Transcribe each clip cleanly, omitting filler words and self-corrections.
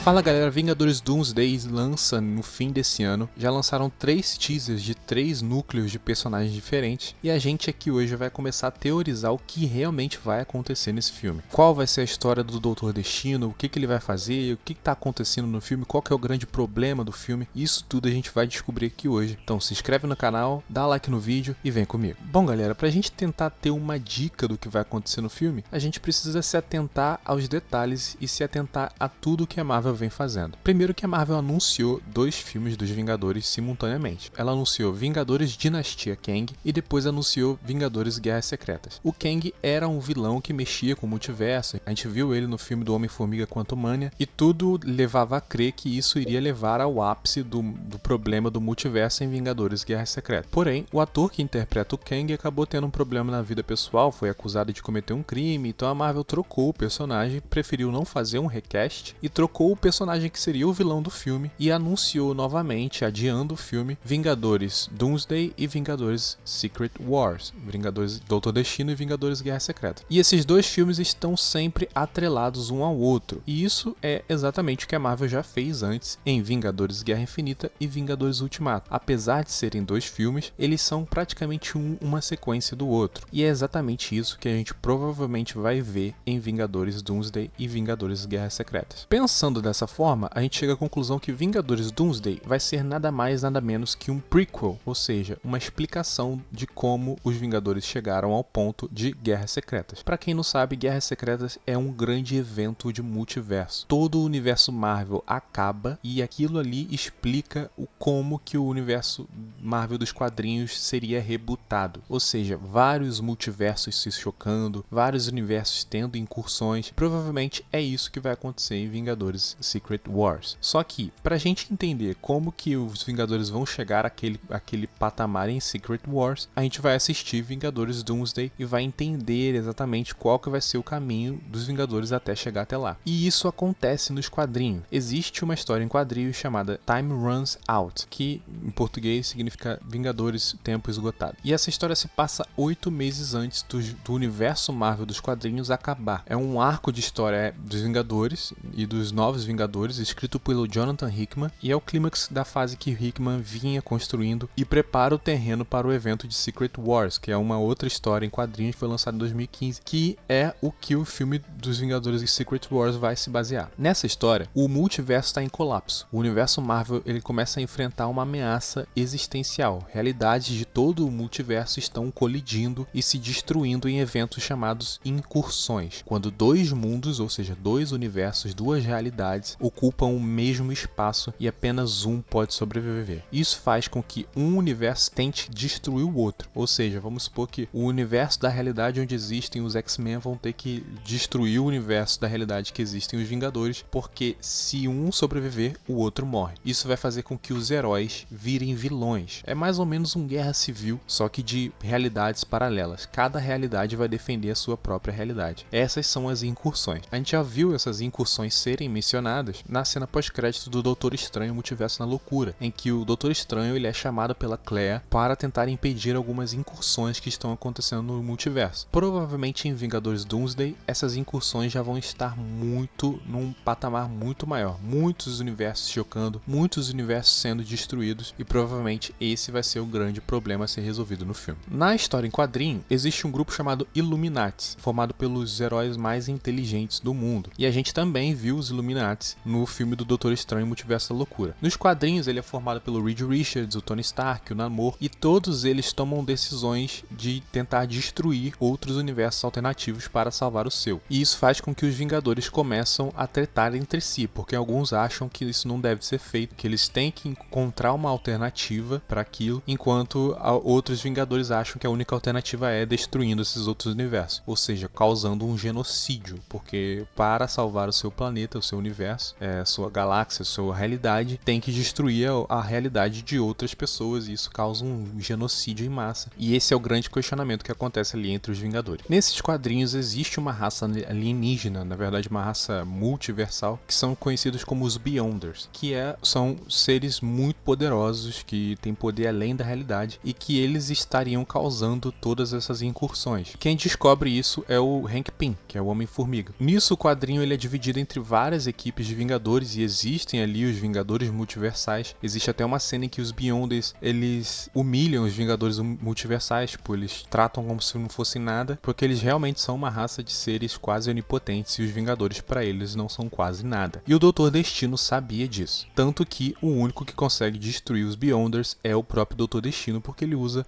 Fala galera, Vingadores Doomsday lança no fim desse ano. Já lançaram 3 teasers de 3 núcleos de personagens diferentes e a gente aqui hoje vai começar a teorizar o que realmente vai acontecer nesse filme. Qual vai ser a história do Doutor Destino, o que ele vai fazer, o que está acontecendo no filme, qual que é o grande problema do filme. Isso tudo a gente vai descobrir aqui hoje. Então se inscreve no canal, dá like no vídeo e vem comigo. Bom galera, pra gente tentar ter uma dica do que vai acontecer no filme, a gente precisa se atentar aos detalhes e se atentar a tudo que a Marvel vem fazendo. Primeiro que a Marvel anunciou 2 filmes dos Vingadores simultaneamente. Ela anunciou Vingadores Dinastia Kang e depois anunciou Vingadores Guerras Secretas. O Kang era um vilão que mexia com o multiverso. A gente viu ele no filme do Homem-Formiga Quantumania e tudo levava a crer que isso iria levar ao ápice do problema do multiverso em Vingadores Guerras Secretas. Porém, o ator que interpreta o Kang acabou tendo um problema na vida pessoal, foi acusado de cometer um crime, então a Marvel trocou o personagem, preferiu não fazer um recast e trocou o personagem que seria o vilão do filme e anunciou novamente, adiando o filme, Vingadores Doomsday e Vingadores Secret Wars, Vingadores Doutor Destino e Vingadores Guerra Secreta. E esses 2 filmes estão sempre atrelados um ao outro, e isso é exatamente o que a Marvel já fez antes em Vingadores Guerra Infinita e Vingadores Ultimato. Apesar de serem 2 filmes, eles são praticamente uma sequência do outro, e é exatamente isso que a gente provavelmente vai ver em Vingadores Doomsday e Vingadores Guerra Secretas. Pensando dessa forma, a gente chega à conclusão que Vingadores Doomsday vai ser nada mais nada menos que um prequel, ou seja, uma explicação de como os Vingadores chegaram ao ponto de Guerras Secretas. Para quem não sabe, Guerras Secretas é um grande evento de multiverso. Todo o universo Marvel acaba e aquilo ali explica como que o universo Marvel dos quadrinhos seria rebutado, ou seja, vários multiversos se chocando, vários universos tendo incursões. Provavelmente é isso que vai acontecer em Vingadores Secret Wars. Só que, pra gente entender como que os Vingadores vão chegar àquele patamar em Secret Wars, a gente vai assistir Vingadores Doomsday e vai entender exatamente qual que vai ser o caminho dos Vingadores até chegar até lá. E isso acontece nos quadrinhos. Existe uma história em quadrinhos chamada Time Runs Out, que em português significa Vingadores Tempo Esgotado. E essa história se passa 8 meses antes do universo Marvel dos quadrinhos acabar. É um arco de história dos Vingadores e dos Novos Vingadores, escrito pelo Jonathan Hickman, e é o clímax da fase que Hickman vinha construindo e prepara o terreno para o evento de Secret Wars, que é uma outra história em quadrinhos que foi lançada em 2015, que é o que o filme dos Vingadores de Secret Wars vai se basear. Nessa história, o multiverso está em colapso. O universo Marvel ele começa a enfrentar uma ameaça existencial. Realidades de todo o multiverso estão colidindo e se destruindo em eventos chamados incursões, quando 2 mundos, ou seja, 2 universos, 2 realidades, ocupam o mesmo espaço e apenas um pode sobreviver. Isso faz com que um universo tente destruir o outro, ou seja, vamos supor que o universo da realidade onde existem os X-Men vão ter que destruir o universo da realidade que existem os Vingadores, porque se um sobreviver, o outro morre. Isso vai fazer com que os heróis virem vilões. É mais ou menos uma guerra civil, só que de realidades paralelas. Cada realidade vai defender a sua própria realidade. Essas são as incursões. A gente já viu essas incursões serem mencionadas na cena pós-crédito do Doutor Estranho Multiverso na Loucura, em que o Doutor Estranho ele é chamado pela Clea para tentar impedir algumas incursões que estão acontecendo no multiverso. Provavelmente em Vingadores Doomsday, essas incursões já vão estar num patamar muito maior. Muitos universos chocando, muitos universos sendo destruídos e provavelmente esse vai ser o grande problema a ser resolvido no filme. Na história em quadrinho, existe um grupo chamado Illuminati, formado pelos heróis mais inteligentes do mundo. E a gente também viu os Illuminati no filme do Doutor Estranho Multiverso da Loucura. Nos quadrinhos ele é formado pelo Reed Richards, o Tony Stark, o Namor, e todos eles tomam decisões de tentar destruir outros universos alternativos para salvar o seu. E isso faz com que os Vingadores começam a tretar entre si, porque alguns acham que isso não deve ser feito, que eles têm que encontrar uma alternativa para aquilo, enquanto outros Vingadores acham que a única alternativa é destruindo esses outros universos, ou seja, causando um genocídio, porque para salvar o seu planeta, o seu universo, sua galáxia, sua realidade, tem que destruir a realidade de outras pessoas, e isso causa um genocídio em massa. E esse é o grande questionamento que acontece ali entre os Vingadores. Nesses quadrinhos existe uma raça alienígena, na verdade uma raça multiversal, que são conhecidos como os Beyonders, que são seres muito poderosos, que têm poder além da realidade, e que eles estariam causando todas essas incursões. Quem descobre isso é o Hank Pym, que é o Homem-Formiga. Nisso o quadrinho ele é dividido entre várias equipes equipes de Vingadores e existem ali os Vingadores multiversais. Existe até uma cena em que os Beyonders, eles humilham os Vingadores multiversais, tipo, eles tratam como se não fossem nada, porque eles realmente são uma raça de seres quase onipotentes e os Vingadores para eles não são quase nada. E o Doutor Destino sabia disso, tanto que o único que consegue destruir os Beyonders é o próprio Doutor Destino, porque ele usa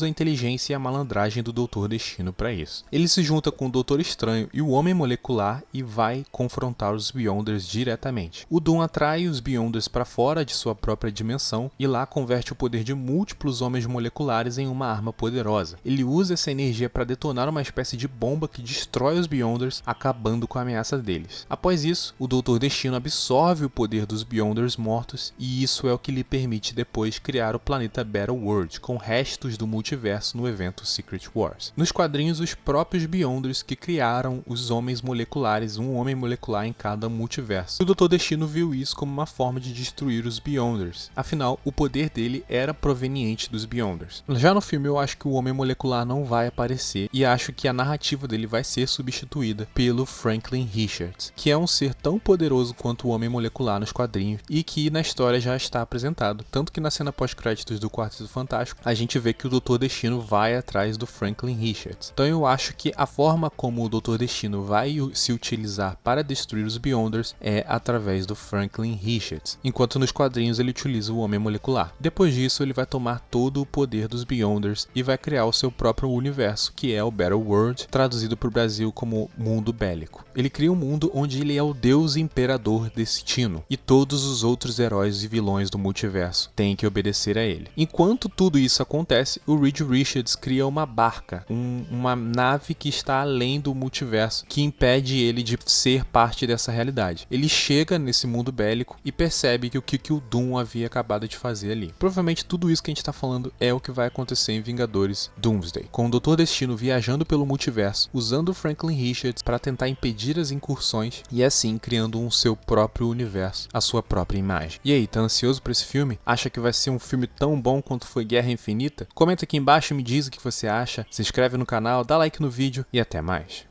a inteligência e a malandragem do Doutor Destino para isso. Ele se junta com o Doutor Estranho e o Homem Molecular e vai confrontar os Beyonders diretamente. O Doom atrai os Beyonders para fora de sua própria dimensão e lá converte o poder de múltiplos homens moleculares em uma arma poderosa. Ele usa essa energia para detonar uma espécie de bomba que destrói os Beyonders, acabando com a ameaça deles. Após isso, o Doutor Destino absorve o poder dos Beyonders mortos e isso é o que lhe permite depois criar o planeta Battleworld com restos do multiverso no evento Secret Wars. Nos quadrinhos, os próprios Beyonders que criaram os homens moleculares, um homem molecular em cada multiverso. O Doutor Destino viu isso como uma forma de destruir os Beyonders. Afinal, o poder dele era proveniente dos Beyonders. Já no filme, eu acho que o homem molecular não vai aparecer e acho que a narrativa dele vai ser substituída pelo Franklin Richards, que é um ser tão poderoso quanto o homem molecular nos quadrinhos e que na história já está apresentado. Tanto que na cena pós-créditos do Quarteto Fantástico, a gente vê que o Doutor Destino vai atrás do Franklin Richards. Então eu acho que a forma como o Doutor Destino vai se utilizar para destruir os Beyonders é através do Franklin Richards, enquanto nos quadrinhos ele utiliza o homem molecular. Depois disso, ele vai tomar todo o poder dos Beyonders e vai criar o seu próprio universo, que é o Battleworld, traduzido para o Brasil como mundo bélico. Ele cria um mundo onde ele é o Deus Imperador Destino e todos os outros heróis e vilões do multiverso têm que obedecer a ele. Enquanto tudo isso acontece, o Reed Richards cria uma barca, uma nave que está além do multiverso, que impede ele de ser parte dessa realidade. Ele chega nesse mundo bélico e percebe que o que o Doom havia acabado de fazer ali. Provavelmente tudo isso que a gente está falando é o que vai acontecer em Vingadores Doomsday, com o Doutor Destino viajando pelo multiverso, usando o Franklin Richards para tentar impedir as incursões e assim criando um seu próprio universo, a sua própria imagem. E aí, tá ansioso por esse filme? Acha que vai ser um filme tão bom quanto foi Guerra Infinita? Comenta aqui embaixo e me diz o que você acha, se inscreve no canal, dá like no vídeo e até mais.